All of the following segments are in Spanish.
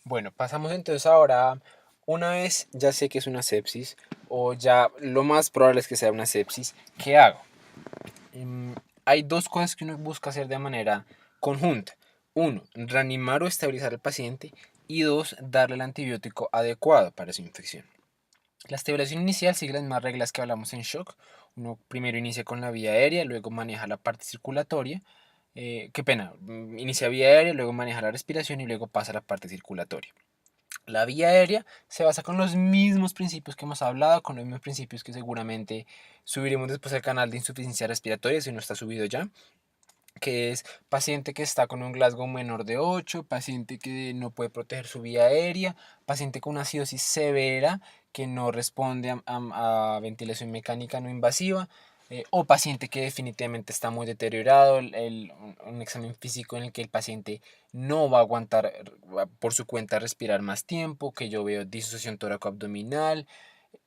Bueno, pasamos entonces ahora, una vez ya sé que es una sepsis, o ya lo más probable es que sea una sepsis, ¿qué hago? Hay dos cosas que uno busca hacer de manera conjunta. Uno, reanimar o estabilizar al paciente. Y dos, darle el antibiótico adecuado para su infección. La estabilización inicial sigue las mismas reglas que hablamos en shock. Uno primero inicia con la vía aérea, luego maneja la parte circulatoria. Qué pena, inicia vía aérea, luego maneja la respiración y luego pasa a la parte circulatoria. La vía aérea se basa con los mismos principios que hemos hablado, con los mismos principios que seguramente subiremos después al canal de insuficiencia respiratoria, si no está subido ya, que es paciente que está con un Glasgow menor de 8, paciente que no puede proteger su vía aérea, paciente con una acidosis severa que no responde a ventilación mecánica no invasiva, o paciente que definitivamente está muy deteriorado, un examen físico en el que el paciente no va a aguantar por su cuenta respirar más tiempo, que yo veo disociación tóraco-abdominal.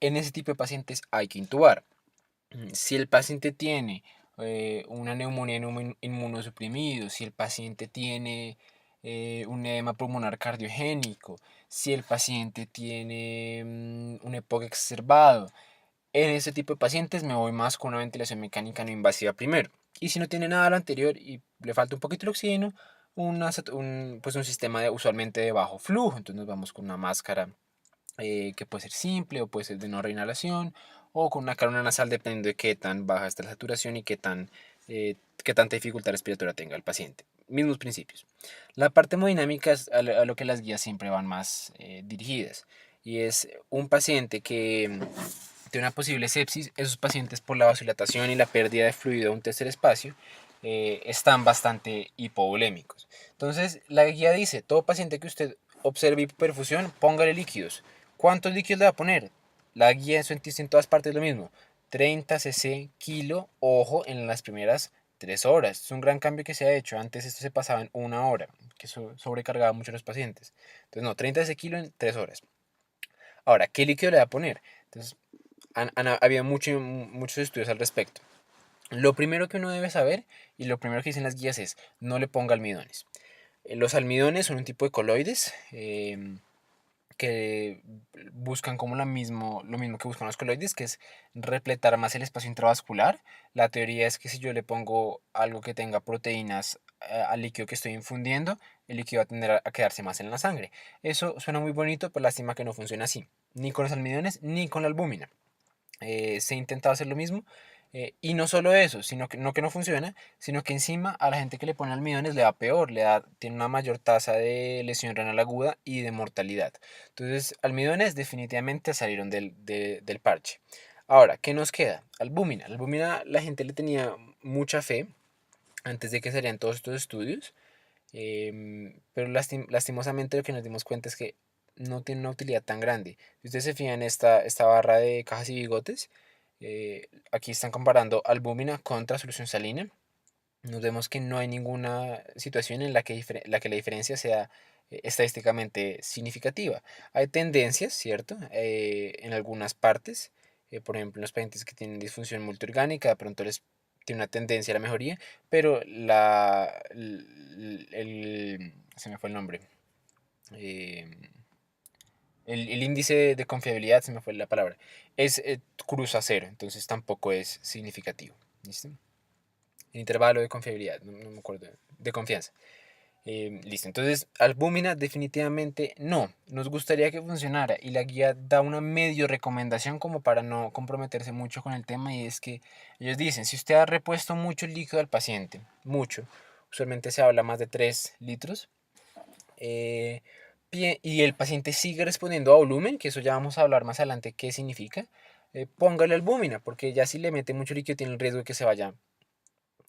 En ese tipo de pacientes hay que intubar. Si el paciente tiene una neumonía inmunosuprimido, si el paciente tiene un edema pulmonar cardiogénico, si el paciente tiene un EPOC exacerbado, en ese tipo de pacientes me voy más con una ventilación mecánica no invasiva primero. Y si no tiene nada de lo anterior y le falta un poquito de oxígeno, pues un sistema usualmente de bajo flujo. Entonces nos vamos con una máscara que puede ser simple o puede ser de no reinhalación o con una carona nasal dependiendo de qué tan baja está la saturación y qué tanta dificultad respiratoria tenga el paciente. Mismos principios. La parte hemodinámica es a lo que las guías siempre van más dirigidas y es un paciente que tiene una posible sepsis. Esos pacientes por la vasodilatación y la pérdida de fluido de un tercer espacio están bastante hipovolémicos. Entonces la guía dice, todo paciente que usted observe hipoperfusión, póngale líquidos. ¿Cuántos líquidos le va a poner? La guía en todas partes lo mismo. 30 cc kilo, ojo, en las primeras 3 horas. Es un gran cambio que se ha hecho. Antes esto se pasaba en una hora, que sobrecargaba mucho a los pacientes. Entonces, no, 30 cc kilo en 3 horas. Ahora, ¿qué líquido le va a poner? Entonces, habido muchos estudios al respecto. Lo primero que uno debe saber, y lo primero que dicen las guías es, no le ponga almidones. Los almidones son un tipo de coloides que buscan como lo mismo que buscan los coloides, que es repletar más el espacio intravascular. La teoría es que si yo le pongo algo que tenga proteínas al líquido que estoy infundiendo, el líquido va a tender a quedarse más en la sangre. Eso suena muy bonito, pero lástima que no funciona así, ni con los almidones ni con la albúmina. Se ha intentado hacer lo mismo. Y no solo eso, sino que no funciona, sino que encima a la gente que le pone almidones le da peor, tiene una mayor tasa de lesión renal aguda y de mortalidad. Entonces, almidones definitivamente salieron del parche. Ahora, ¿qué nos queda? Albúmina. Albúmina la gente le tenía mucha fe antes de que salieran todos estos estudios, pero lastimosamente lo que nos dimos cuenta es que no tiene una utilidad tan grande. Si ustedes se fijan en esta barra de cajas y bigotes, aquí están comparando albúmina contra solución salina. Nos vemos que no hay ninguna situación en la que la diferencia sea estadísticamente significativa. Hay tendencias, ¿cierto? En algunas partes, por ejemplo, en los pacientes que tienen disfunción multiorgánica, de pronto les tiene una tendencia a la mejoría, pero se me fue el nombre. eh, el índice de confiabilidad, se me fue la palabra, es cruza cero, entonces tampoco es significativo. ¿Listo? El intervalo de confiabilidad, no me acuerdo, de confianza. Listo, entonces albúmina definitivamente no. Nos gustaría que funcionara y la guía da una medio recomendación como para no comprometerse mucho con el tema, y es que ellos dicen, si usted ha repuesto mucho líquido al paciente, mucho, usualmente se habla más de 3 litros, eh, y el paciente sigue respondiendo a volumen, que eso ya vamos a hablar más adelante qué significa, póngale albúmina, porque ya si le mete mucho líquido tiene el riesgo de que se vaya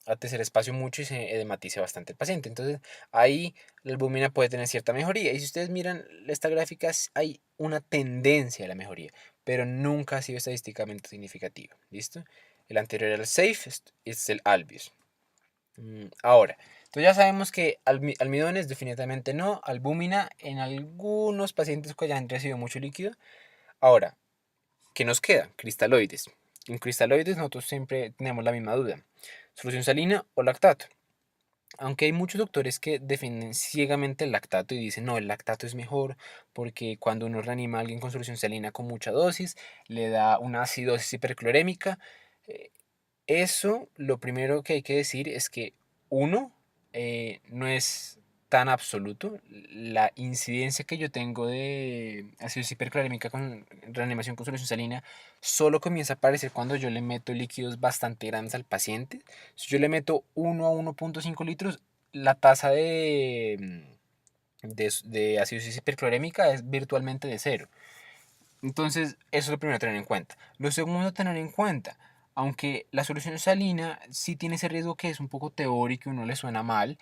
a tercer espacio mucho y se edematice bastante el paciente. Entonces ahí la albúmina puede tener cierta mejoría. Y si ustedes miran esta gráfica, hay una tendencia a la mejoría, pero nunca ha sido estadísticamente significativa. ¿Listo? El anterior era el SAFE, es el Albius. Ahora, entonces ya sabemos que almidones definitivamente no, albúmina en algunos pacientes que hayan recibido mucho líquido. Ahora, ¿qué nos queda? Cristaloides. En cristaloides nosotros siempre tenemos la misma duda. Solución salina o lactato. Aunque hay muchos doctores que defienden ciegamente el lactato y dicen, no, el lactato es mejor porque cuando uno reanima a alguien con solución salina con mucha dosis, le da una acidosis hiperclorémica. eh, Eso, lo primero que hay que decir es que uno, no es tan absoluto. La incidencia que yo tengo de acidosis hiperclorémica con reanimación con solución salina solo comienza a aparecer cuando yo le meto líquidos bastante grandes al paciente. Si yo le meto 1 a 1,5 litros, la tasa de acidosis hiperclorémica es virtualmente de cero. Entonces, eso es lo primero a tener en cuenta. Lo segundo a tener en cuenta, aunque la solución salina sí tiene ese riesgo que es un poco teórico y uno le suena mal,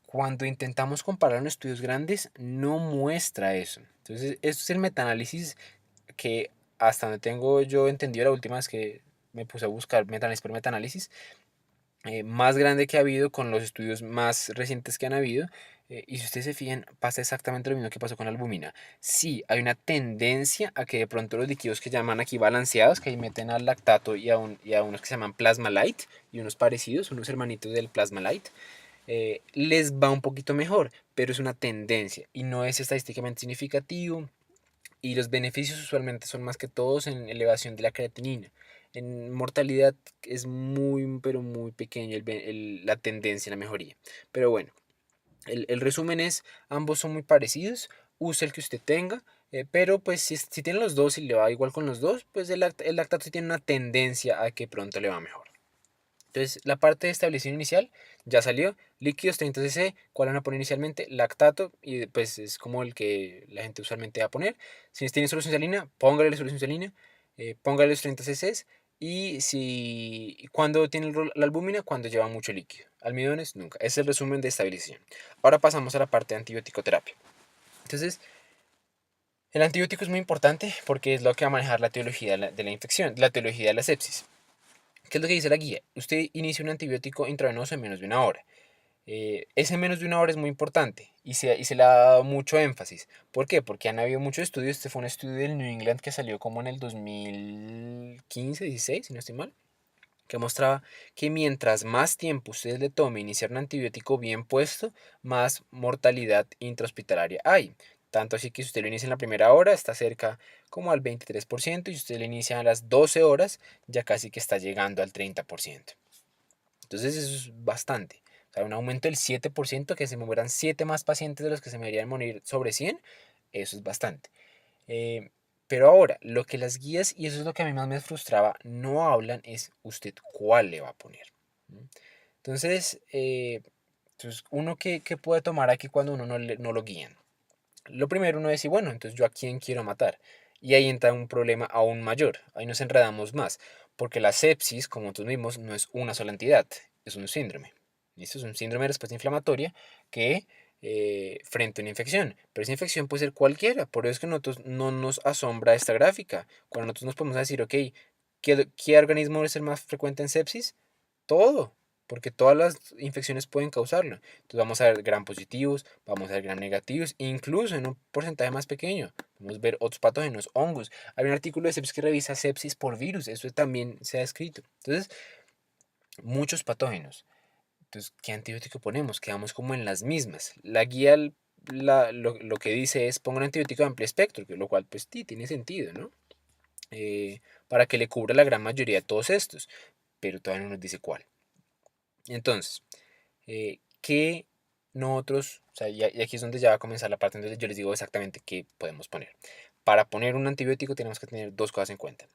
cuando intentamos comparar en estudios grandes no muestra eso. Entonces, esto es el metaanálisis que hasta donde tengo yo entendido la última vez que me puse a buscar metaanálisis por metaanálisis, más grande que ha habido con los estudios más recientes que han habido. Y si ustedes se fijan, pasa exactamente lo mismo que pasó con la albumina. Sí, hay una tendencia a que de pronto los líquidos que llaman aquí balanceados, que ahí meten al lactato y a unos que se llaman plasma light y unos parecidos, unos hermanitos del plasma light, les va un poquito mejor, pero es una tendencia y no es estadísticamente significativo. Y los beneficios usualmente son más que todos en elevación de la creatinina. En mortalidad es muy, pero muy pequeño la tendencia, la mejoría. Pero bueno, el resumen es, ambos son muy parecidos, use el que usted tenga, pero pues si tiene los dos y le va igual con los dos, pues el lactato sí tiene una tendencia a que pronto le va mejor. Entonces, la parte de establecimiento inicial ya salió. Líquidos 30 cc, ¿cuál van a poner inicialmente? Lactato, y pues es como el que la gente usualmente va a poner. Si tiene solución salina, póngale la solución salina, póngale los 30 cc. Y si cuando tiene la albúmina, cuando lleva mucho líquido. Almidones, nunca. Ese es el resumen de estabilización. Ahora pasamos a la parte de antibiótico terapia. Entonces, el antibiótico es muy importante porque es lo que va a manejar la teología de la infección, la teología de la sepsis. ¿Qué es lo que dice la guía? Usted inicia un antibiótico intravenoso en menos de una hora. Ese menos de una hora es muy importante y se le ha dado mucho énfasis. ¿Por qué? Porque han habido muchos estudios. Este fue un estudio del New England que salió como en el 2015, 16, si no estoy mal, que mostraba que mientras más tiempo ustedes le tome iniciar un antibiótico bien puesto, más mortalidad intrahospitalaria hay. Tanto así que si usted lo inicia en la primera hora, está cerca como al 23%, y si usted lo inicia a las 12 horas, ya casi que está llegando al 30%. Entonces eso es bastante. O sea, un aumento del 7%, que se me mueran 7 más pacientes de los que se me deberían morir sobre 100, eso es bastante. Eh, pero ahora, lo que las guías, y eso es lo que a mí más me frustraba, no hablan es usted cuál le va a poner. Entonces, uno que puede tomar aquí cuando uno no lo guían. Lo primero uno dice, bueno, entonces yo a quién quiero matar. Y ahí entra un problema aún mayor. Ahí nos enredamos más. Porque la sepsis, como nosotros vimos, no es una sola entidad, es un síndrome. Esto es un síndrome de respuesta inflamatoria que frente a una infección. Pero esa infección puede ser cualquiera. Por eso es que nosotros no nos asombra esta gráfica. Cuando nosotros nos podemos decir, ok, ¿qué organismo es el más frecuente en sepsis? Todo, porque todas las infecciones pueden causarlo. Entonces vamos a ver gram positivos, vamos a ver gram negativos, incluso en un porcentaje más pequeño. Vamos a ver otros patógenos, hongos. Hay un artículo de sepsis que revisa sepsis por virus, eso también se ha escrito. Entonces, muchos patógenos. Entonces, ¿qué antibiótico ponemos? Quedamos como en las mismas. La guía lo que dice es ponga un antibiótico de amplio espectro, lo cual pues sí, tiene sentido, ¿no? Para que le cubra la gran mayoría de todos estos, pero todavía no nos dice cuál. Entonces, ¿qué nosotros, o sea, y aquí es donde ya va a comenzar la parte donde yo les digo exactamente qué podemos poner? Para poner un antibiótico tenemos que tener dos cosas en cuenta.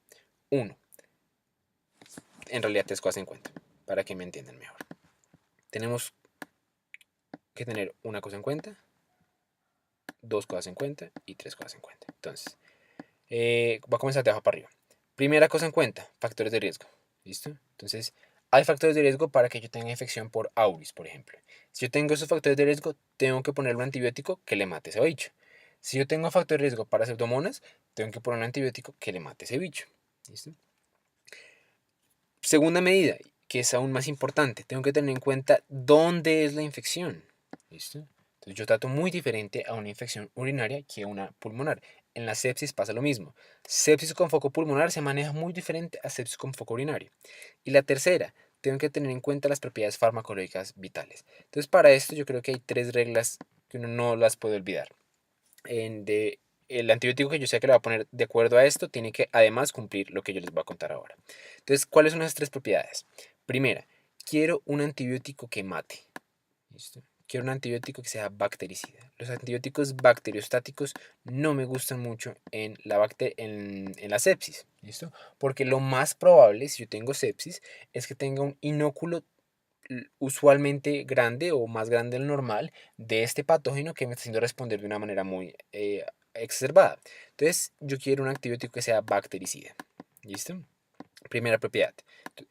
Uno, en realidad tres cosas en cuenta, para que me entiendan mejor. Tenemos que tener una cosa en cuenta, dos cosas en cuenta y tres cosas en cuenta. Entonces, voy a comenzar de abajo para arriba. Primera cosa en cuenta, factores de riesgo. ¿Listo? Entonces, hay factores de riesgo para que yo tenga infección por auris, por ejemplo. Si yo tengo esos factores de riesgo, tengo que poner un antibiótico que le mate ese bicho. Si yo tengo factor de riesgo para pseudomonas, tengo que poner un antibiótico que le mate ese bicho. ¿Listo? Segunda medida, que es aún más importante, tengo que tener en cuenta dónde es la infección. ¿Listo? Entonces yo trato muy diferente a una infección urinaria que a una pulmonar. En la sepsis pasa lo mismo. Sepsis con foco pulmonar se maneja muy diferente a sepsis con foco urinario. Y la tercera, tengo que tener en cuenta las propiedades farmacológicas vitales. Entonces, para esto yo creo que hay 3 reglas que uno no las puede olvidar. El antibiótico que yo sé que le va a poner de acuerdo a esto tiene que además cumplir lo que yo les voy a contar ahora. Entonces, ¿cuáles son esas 3 propiedades? Primera, quiero un antibiótico que mate. ¿Listo? Quiero un antibiótico que sea bactericida. Los antibióticos bacteriostáticos no me gustan mucho en la sepsis. ¿Listo? Porque lo más probable, si yo tengo sepsis, es que tenga un inóculo usualmente grande o más grande del normal de este patógeno que me está haciendo responder de una manera muy exacerbada. Entonces, yo quiero un antibiótico que sea bactericida. ¿Listo? Primera propiedad.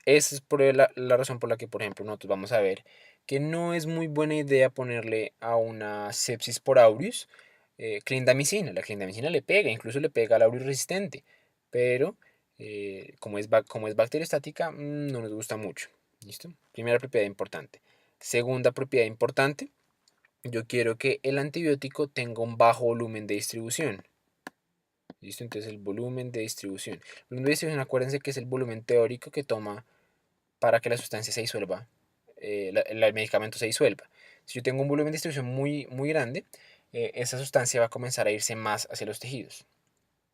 Esa es la razón por la que, por ejemplo, nosotros vamos a ver que no es muy buena idea ponerle a una sepsis por aureus clindamicina. La clindamicina le pega, incluso le pega al aureus resistente, pero como es bacteriostática, no nos gusta mucho. ¿Listo? Primera propiedad importante. Segunda propiedad importante, yo quiero que el antibiótico tenga un bajo volumen de distribución. ¿Listo? Entonces el volumen de distribución. El volumen de distribución, acuérdense que es el volumen teórico que toma para que la sustancia se disuelva, el medicamento se disuelva. Si yo tengo un volumen de distribución muy, muy grande, esa sustancia va a comenzar a irse más hacia los tejidos.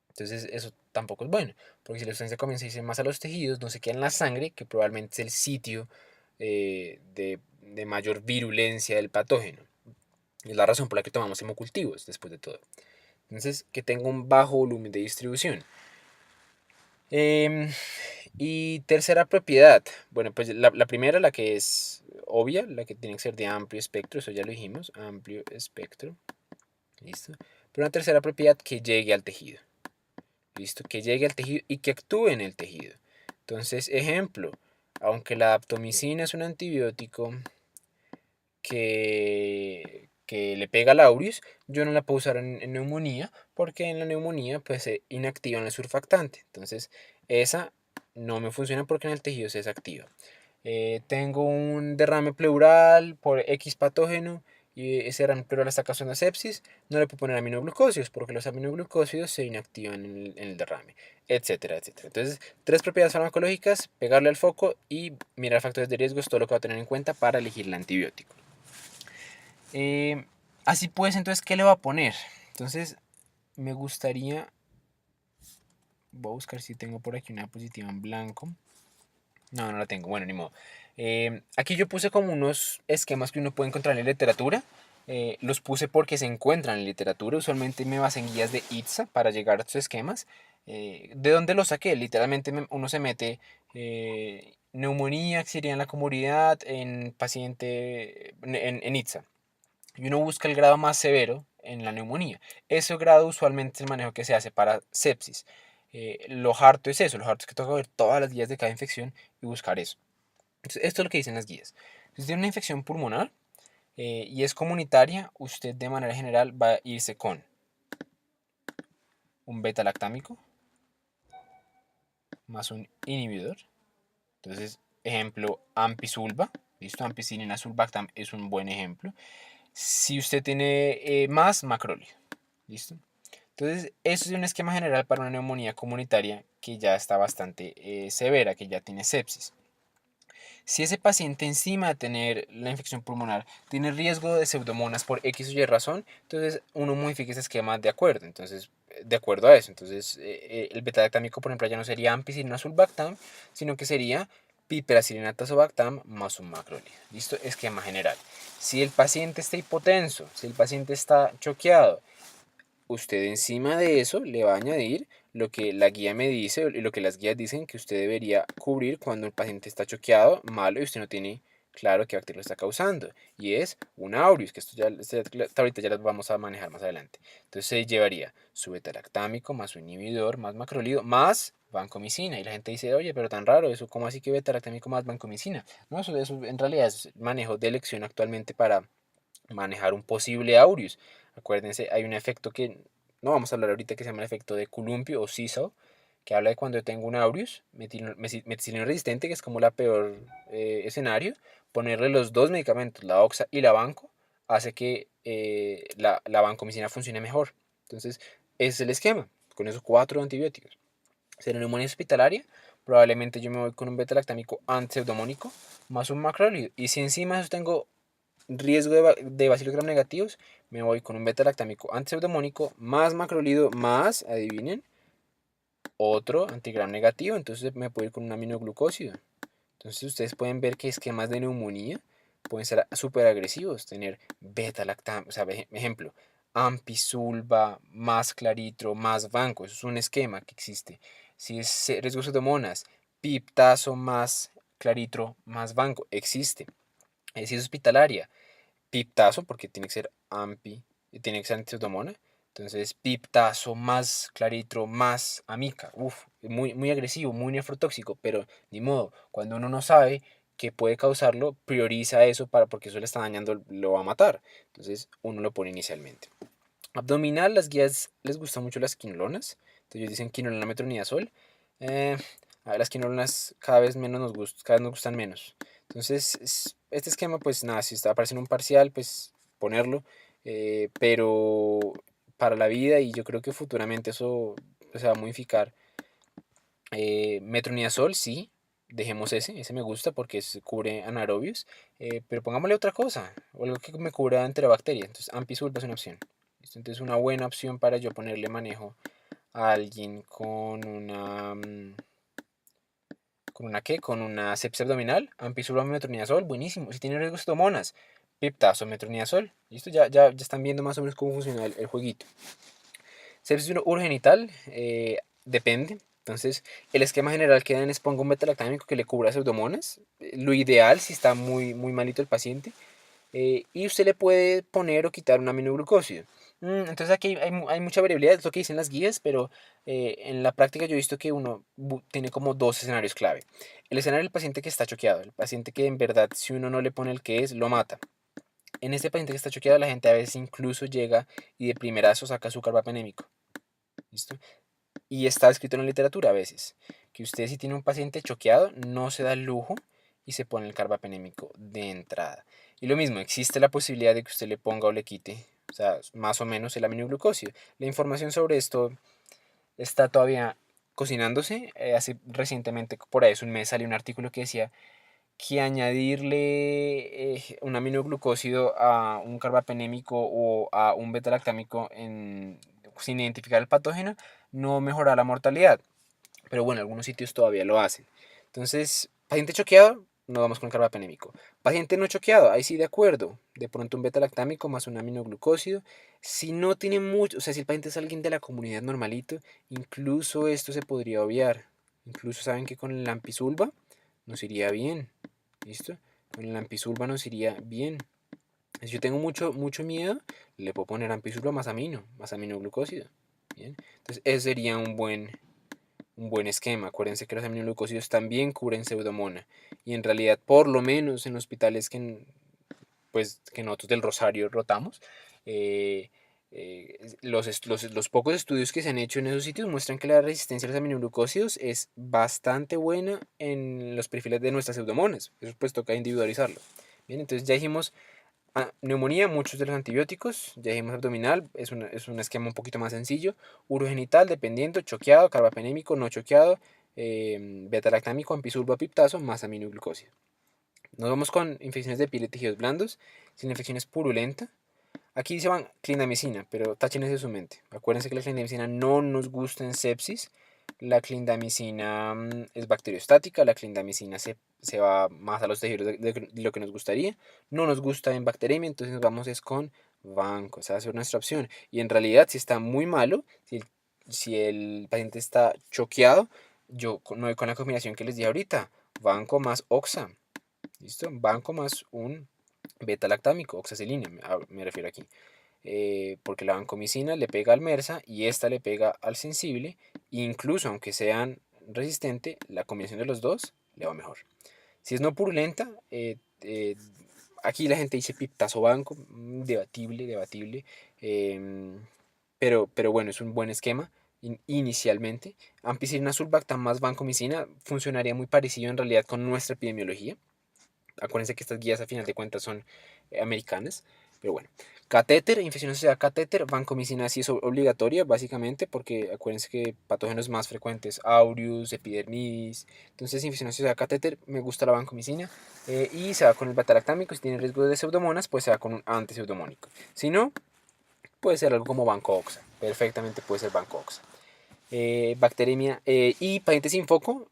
Entonces eso tampoco es bueno, porque si la sustancia comienza a irse más a los tejidos, no se queda en la sangre, que probablemente es el sitio de mayor virulencia del patógeno. Es la razón por la que tomamos hemocultivos, después de todo. Entonces, que tenga un bajo volumen de distribución. Y tercera propiedad, bueno, pues la primera, la que es obvia, la que tiene que ser de amplio espectro, eso ya lo dijimos, amplio espectro, listo. Pero una tercera propiedad, que llegue al tejido, listo, que llegue al tejido y que actúe en el tejido. Entonces, ejemplo, aunque la daptomicina es un antibiótico que le pega al aureus, yo no la puedo usar en neumonía, porque en la neumonía pues se inactiva el surfactante. Entonces, esa no me funciona porque en el tejido se desactiva. Tengo un derrame pleural por X patógeno y ese derrame pleural está causando sepsis, no le puedo poner aminoglucósidos porque los aminoglucósidos se inactivan en el derrame, etcétera, etcétera. Entonces, 3 propiedades farmacológicas, pegarle al foco y mirar factores de riesgo, es todo lo que va a tener en cuenta para elegir el antibiótico. Así pues, entonces, ¿qué le va a poner? Entonces, me gustaría... Voy a buscar si tengo por aquí una diapositiva en blanco. No, no la tengo. Bueno, ni modo. Aquí yo puse como unos esquemas que uno puede encontrar en la literatura. Los puse porque se encuentran en la literatura. Usualmente me baso en guías de ITSA para llegar a estos esquemas. ¿De dónde los saqué? Literalmente uno se mete neumonía, que sería en la comunidad, en paciente, en ITSA. Y uno busca el grado más severo en la neumonía. Ese grado usualmente es el manejo que se hace para sepsis. Lo harto es eso, lo harto es que toca ver todas las guías de cada infección y buscar eso. Entonces, esto es lo que dicen las guías. Si tiene una infección pulmonar y es comunitaria, usted de manera general va a irse con un beta-lactámico más un inhibidor. Entonces, ejemplo, ampicilva. ¿Listo? Ampicilina sulbactam es un buen ejemplo. Si usted tiene más macrolio. ¿Listo? Entonces, eso es un esquema general para una neumonía comunitaria que ya está bastante severa, que ya tiene sepsis. Si ese paciente encima de tener la infección pulmonar tiene riesgo de pseudomonas por X o Y razón, entonces uno modifica ese esquema de acuerdo. Entonces, de acuerdo a eso. Entonces, el beta-lactámico, por ejemplo, ya no sería ampicilina sulbactam, sino que sería piperacilina tazobactam más un macrolide. ¿Listo? Esquema general. Si el paciente está hipotenso, si el paciente está choqueado, usted encima de eso le va a añadir lo que la guía me dice y lo que las guías dicen que usted debería cubrir cuando el paciente está choqueado, malo y usted no tiene claro qué bacteria lo está causando. Y es un aureus, que esto ya, ahorita ya lo vamos a manejar más adelante. Entonces se llevaría su beta-lactámico más su inhibidor más macrolido más vancomicina. Y la gente dice, oye, pero tan raro, eso, ¿cómo así que beta-lactámico más vancomicina? No, eso en realidad es manejo de elección actualmente para manejar un posible aureus. Acuérdense, hay un efecto que no vamos a hablar ahorita que se llama el efecto de Columpio o Seesaw, que habla de cuando yo tengo un aureus meticilina resistente, que es como la peor escenario, ponerle los dos medicamentos, la oxa y la banco, hace que la vancomicina funcione mejor. Entonces, ese es el esquema, con esos 4 antibióticos. Si la neumonía hospitalaria, probablemente yo me voy con un beta-lactámico antipseudomónico más un macrólido. Y si encima de eso tengo riesgo de bacilos gram negativos, me voy con un beta-lactámico antipseudomónico más macrólido más, adivinen, otro antigram negativo. Entonces me puedo ir con un aminoglucósido. Entonces ustedes pueden ver que esquemas de neumonía pueden ser súper agresivos. Tener beta-lactam, o sea, ejemplo, ampisulva más claritro más banco. Eso es un esquema que existe. Si es riesgo de pseudomonas, piptazo más claritro más banco, existe. Si es hospitalaria, piptazo, porque tiene que ser ampi, tiene que ser antipseudomona. Entonces, piptazo más claritro más amica. Uf, muy, muy agresivo, muy nefrotóxico, pero ni modo. Cuando uno no sabe qué puede causarlo, prioriza eso porque eso le está dañando, lo va a matar. Entonces, uno lo pone inicialmente. Abdominal, las guías les gustan mucho las quinolonas. Entonces, ellos dicen quinolona metronidazol. Eh, a ver, las quinolonas cada vez menos nos gustan, cada vez nos gustan menos. Entonces, este esquema, pues nada, si está apareciendo un parcial, pues ponerlo. Pero para la vida, y yo creo que futuramente eso se va a modificar. Metronidazol, sí, dejemos ese me gusta porque cubre anaerobios. Pero pongámosle otra cosa, o algo que me cubra enterobacterias. Entonces, ampisulva es una opción. Entonces, una buena opción para yo ponerle manejo a alguien con una. ¿Con una qué? Con una sepsia abdominal, ampicilina metronidazol, buenísimo. Si tiene riesgo de pseudomonas, piptazo metronidazol. Listo, ya están viendo más o menos cómo funciona el jueguito. Sepsis urogenital, depende. Entonces, el esquema general que dan es pongo un beta-lactámico que le cubra pseudomonas. Lo ideal si está muy, muy malito el paciente. Y usted le puede poner o quitar un aminoglucósido. Entonces aquí hay mucha variabilidad, es lo que dicen las guías, pero en la práctica yo he visto que uno tiene como dos escenarios clave. El escenario del paciente que está choqueado, el paciente que en verdad si uno no le pone el que es, lo mata. En este paciente que está choqueado la gente a veces incluso llega y de primerazo saca su carbapenémico. ¿Listo? Y está escrito en la literatura a veces, que usted si tiene un paciente choqueado no se da el lujo y se pone el carbapenémico de entrada. Y lo mismo, existe la posibilidad de que usted le ponga o le quite, o sea, más o menos el aminoglucósido. La información sobre esto está todavía cocinándose. Hace recientemente, por ahí hace un mes, salió un artículo que decía que añadirle un aminoglucósido a un carbapenémico o a un beta-lactámico sin identificar el patógeno no mejora la mortalidad. Pero bueno, algunos sitios todavía lo hacen. Entonces, paciente choqueado, no vamos con el carbapenémico. Paciente no choqueado, ahí sí de acuerdo. De pronto un beta-lactámico más un aminoglucósido. Si no tiene mucho, o sea, si el paciente es alguien de la comunidad normalito, incluso esto se podría obviar. Incluso saben que con el lampisulva nos iría bien. ¿Listo? Con el ampisulva nos iría bien. Si yo tengo mucho miedo, le puedo poner ampisulva más aminoglucósido. Bien. Entonces, ese sería un buen esquema. Acuérdense que los aminoglucósidos también cubren pseudomona. Y en realidad, por lo menos en hospitales que nosotros del Rosario rotamos, eh, los pocos estudios que se han hecho en esos sitios muestran que la resistencia a los aminoglucósidos es bastante buena en los perfiles de nuestras pseudomonas. Eso pues toca individualizarlo. Bien, entonces ya dijimos neumonía, muchos de los antibióticos. Ya dijimos abdominal, es un esquema un poquito más sencillo. Urogenital, dependiendo, choqueado, carbapenémico, no choqueado, beta-lactámico, ampisulva, piptazo, más aminoglucósido. Nos vamos con infecciones de piel y tejidos blandos. Si la infección es purulenta, aquí se van clindamicina, pero tachen eso de su mente. Acuérdense que la clindamicina no nos gusta en sepsis. La clindamicina es bacteriostática, la clindamicina se va más a los tejidos de lo que nos gustaría. No nos gusta en bacteremia, entonces nos vamos es con banco. Esa va a ser nuestra opción. Y en realidad, si está muy malo, si el paciente está choqueado, yo no voy con la combinación que les di ahorita. Banco más oxa. ¿Listo? Banco más un beta-lactámico, oxacilina, me refiero aquí. Porque la vancomicina le pega al MERSA y esta le pega al sensible. Incluso aunque sean resistentes, la combinación de los dos le va mejor. Si es no purulenta, aquí la gente dice piptazo banco, debatible, debatible. em, pero bueno, es un buen esquema inicialmente. Ampicilina sulbactam más vancomicina funcionaría muy parecido en realidad con nuestra epidemiología. Acuérdense que estas guías a final de cuentas son americanas. Pero bueno, catéter, infección asociada a catéter, vancomicina sí es obligatoria, básicamente, porque acuérdense que patógenos más frecuentes, aureus, epidermidis. Entonces, infección asociada a catéter, me gusta la vancomicina. Y se va con el beta-lactámico. Si tiene riesgo de pseudomonas, pues se va con un antipseudomónico. Si no, puede ser algo como Vancooxa. Perfectamente puede ser Vancooxa. Bacteremia y pacientes sin foco.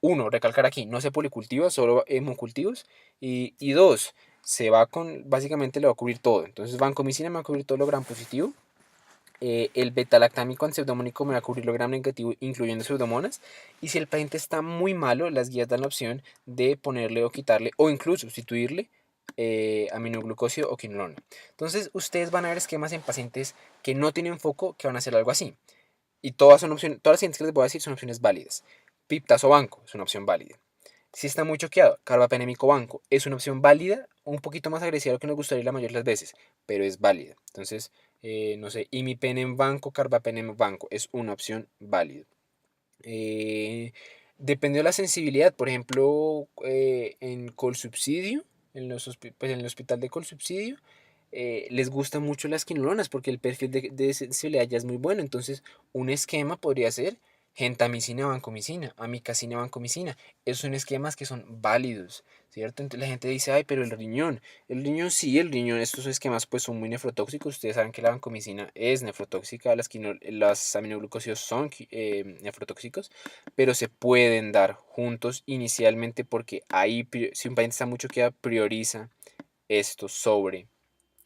Uno, recalcar aquí, no se policultiva, solo hemocultivos. Y dos, se va con, básicamente le va a cubrir todo. Entonces, vancomicina me va a cubrir todo lo gram positivo. El beta-lactámico antipseudomónico me va a cubrir lo gram negativo, incluyendo pseudomonas. Y si el paciente está muy malo, las guías dan la opción de ponerle o quitarle, o incluso sustituirle aminoglucósido o quinolona. Entonces, ustedes van a ver esquemas en pacientes que no tienen foco que van a hacer algo así. Y todas son opciones, todas las siguientes que les voy a decir son opciones válidas. Piptazo banco es una opción válida. Si está muy choqueado, carbapenémico banco es una opción válida, un poquito más agresiva de lo que nos gustaría la mayoría de las veces, pero es válida. Entonces, no sé, imipenem banco, carbapenem banco es una opción válida. Dependiendo de la sensibilidad, por ejemplo, en Colsubsidio, pues en el hospital de Colsubsidio, les gustan mucho las quinolonas porque el perfil de sensibilidad ya es muy bueno. Entonces, un esquema podría ser gentamicina, vancomicina, amicacina, vancomicina. Esos son esquemas que son válidos, ¿cierto? Entonces la gente dice, ay, pero el riñón sí, el riñón, estos esquemas pues son muy nefrotóxicos. Ustedes saben que la vancomicina es nefrotóxica, las aminoglucósidos son nefrotóxicos, pero se pueden dar juntos inicialmente porque ahí, si un paciente está mucho que prioriza esto sobre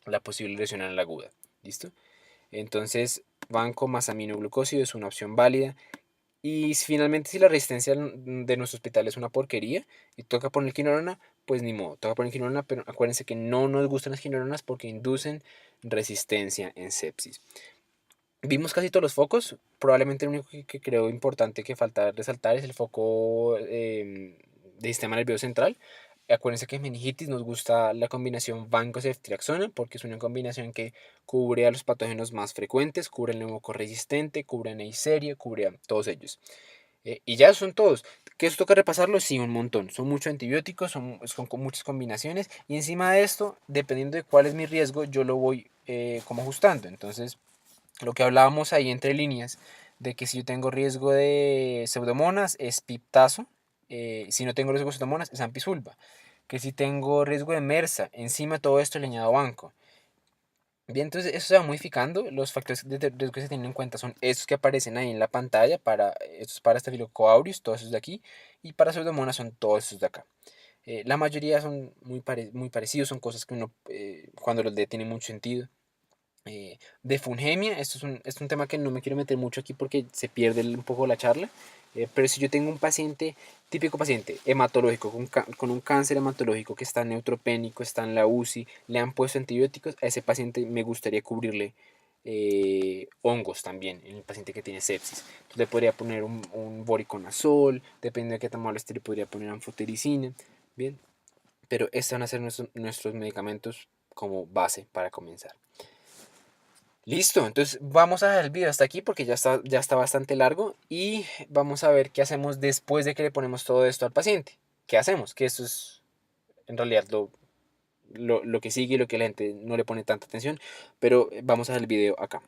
la posible lesión anal aguda. ¿Listo? Entonces, banco más aminoglucósido es una opción válida. Y finalmente, si la resistencia de nuestro hospital es una porquería y toca poner quinolona, pues ni modo, toca poner quinolona, pero acuérdense que no nos gustan las quinolonas porque inducen resistencia en sepsis. Vimos casi todos los focos, probablemente el único que creo importante que falta resaltar es el foco de sistema nervioso central. Acuérdense que en meningitis nos gusta la combinación vancomicina porque es una combinación que cubre a los patógenos más frecuentes, cubre el neumococo resistente, cubre a Neisseria, cubre a todos ellos. Y ya son todos. ¿Que eso toca repasarlo? Sí, un montón. Son muchos antibióticos, son con muchas combinaciones. Y encima de esto, dependiendo de cuál es mi riesgo, yo lo voy como ajustando. Entonces, lo que hablábamos ahí entre líneas, de que si yo tengo riesgo de pseudomonas, es piptazo. Si no tengo riesgo de pseudomonas, es ampisulva. Que si tengo riesgo de MRSA, encima de todo esto le añado banco. Bien, entonces eso se va modificando. Los factores de riesgo que se tienen en cuenta son estos que aparecen ahí en la pantalla. Estos para Staphylococcus aureus, todos esos de aquí. Y para Pseudomonas son todos esos de acá. La mayoría son muy parecidos, son cosas que uno cuando los lee tiene mucho sentido. De fungemia, esto es un tema que no me quiero meter mucho aquí porque se pierde un poco la charla. Pero si yo tengo un paciente, típico paciente hematológico, con un cáncer hematológico que está neutropénico, está en la UCI, le han puesto antibióticos, a ese paciente me gustaría cubrirle hongos también, en el paciente que tiene sepsis. Entonces le podría poner un voriconazol, dependiendo de qué tan malo esté, le podría poner anfotericina, bien. Pero estos van a ser nuestros medicamentos como base para comenzar. Listo, entonces vamos a dejar el video hasta aquí porque ya está bastante largo y vamos a ver qué hacemos después de que le ponemos todo esto al paciente. ¿Qué hacemos? Que esto es en realidad lo que sigue y lo que la gente no le pone tanta atención, pero vamos a dejar el video acá.